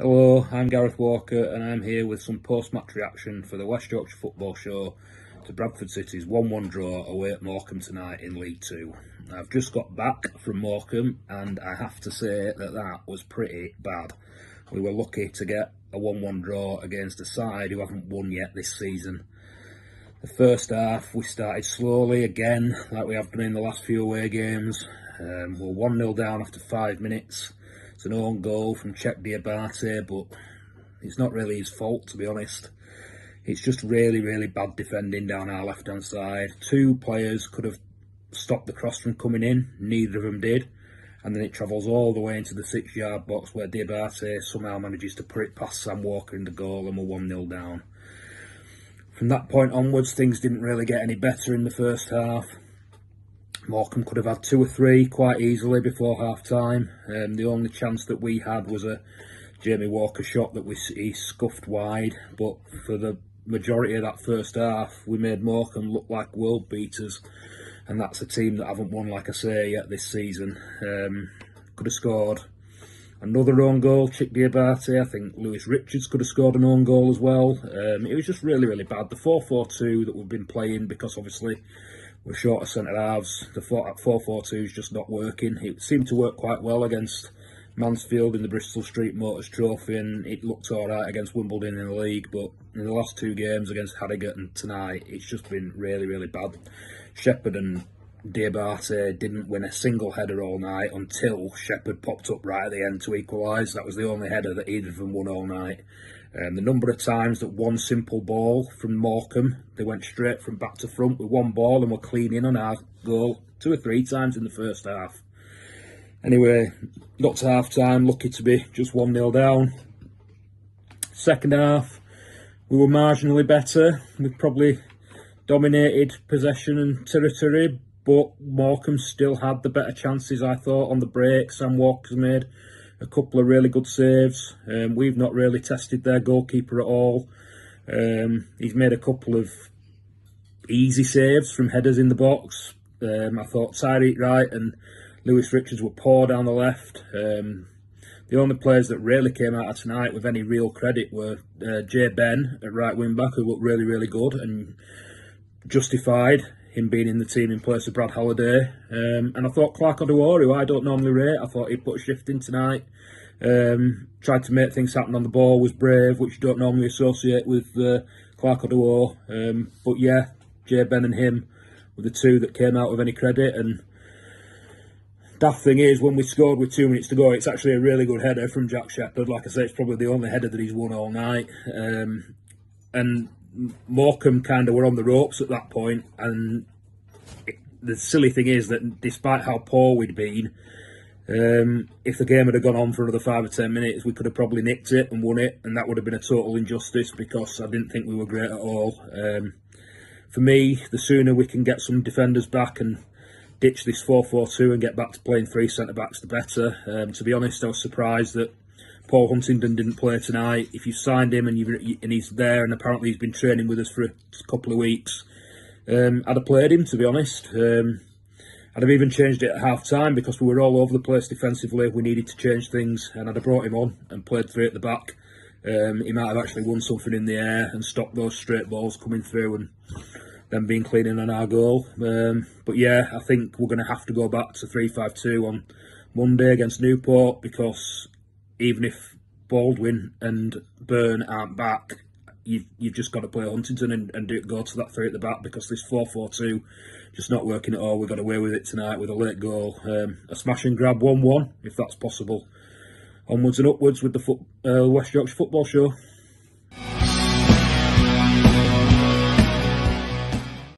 Hello, I'm Gareth Walker and I'm here with some post-match reaction for the West Yorkshire Football Show to Bradford City's 1-1 draw away at Morecambe tonight in League 2. I've just got back from Morecambe and I have to say that was pretty bad. We were lucky to get a 1-1 draw against a side who haven't won yet this season. The first half we started slowly again, like we have done in the last few away games. We're 1-0 down after 5 minutes. It's an own goal from Diabate, but it's not really his fault, to be honest. It's just really bad defending down our left-hand side. Two players could have stopped the cross from coming in, neither of them did. And then it travels all the way into the 6-yard box where Diabate somehow manages to put it past Sam Walker in the goal and we're 1-0 down. From that point onwards, things didn't really get any better in the first half. Morecambe could have had 2 or 3 quite easily before half-time. The only chance that we had was a Jamie Walker shot that he scuffed wide, but for the majority of that first half, we made Morecambe look like world beaters, and that's a team that haven't won, like I say, yet this season. Could have scored another own goal, Diabate. I think Lewis Richards could have scored an own goal as well. It was just really bad. The 4-4-2 that we've been playing, because obviously we're short of centre halves, the 4-4-2 is just not working. It seemed to work quite well against Mansfield in the Bristol Street Motors Trophy, and it looked alright against Wimbledon in the league, but in the last 2 games against Harrogate and tonight, it's just been really bad. Shepherd and Diabate didn't win a single header all night until Shepherd popped up right at the end to equalise. That was the only header that either of them won all night. The number of times that one simple ball from Morecambe, they went straight from back to front with one ball and were clean in on our goal 2 or 3 times in the first half. Anyway, got to half time, lucky to be just 1-0 down. Second half, we were marginally better. We probably dominated possession and territory, but Morecambe still had the better chances, I thought, on the break. Sam Walker's made a couple of really good saves. We've not really tested their goalkeeper at all. He's made a couple of easy saves from headers in the box. I thought Tyreek Wright and Lewis Richards were poor down the left. The only players that really came out of tonight with any real credit were Jay Ben at right wing back, who looked really good and justified him being in the team in place of Brad Halliday. And I thought Clark Oduor, who I don't normally rate, I thought he put a shift in tonight. Tried to make things happen on the ball, was brave, which you don't normally associate with Clark Oduor. But yeah, Jay Ben and him were the 2 that came out with any credit. And daft thing is, when we scored with 2 minutes to go, it's actually a really good header from Jack Shepherd. Like I say, it's probably the only header that he's won all night. And Morecambe kind of were on the ropes at that point, and the silly thing is that despite how poor we'd been, if the game had gone on for another 5 or 10 minutes, we could have probably nicked it and won it, and that would have been a total injustice because I didn't think we were great at all. For me, the sooner we can get some defenders back and ditch this 4-4-2 and get back to playing 3 centre-backs, the better. To be honest, I was surprised that Paul Huntington didn't play tonight. If you signed him and he's there, and apparently he's been training with us for a couple of weeks, I'd have played him, to be honest. I'd have even changed it at half-time because we were all over the place defensively. We needed to change things, and I'd have brought him on and played 3 at the back. He might have actually won something in the air and stopped those straight balls coming through and then being clean in on our goal. But yeah, I think we're going to have to go back to 3-5-2 on Monday against Newport, because even if Baldwin and Byrne aren't back, you've just got to play Huntington and go to that 3 at the back, because this 4-4-2 just not working at all. We got away with it tonight with a late goal. A smash and grab 1-1, if that's possible. Onwards and upwards with the West Yorkshire Football Show.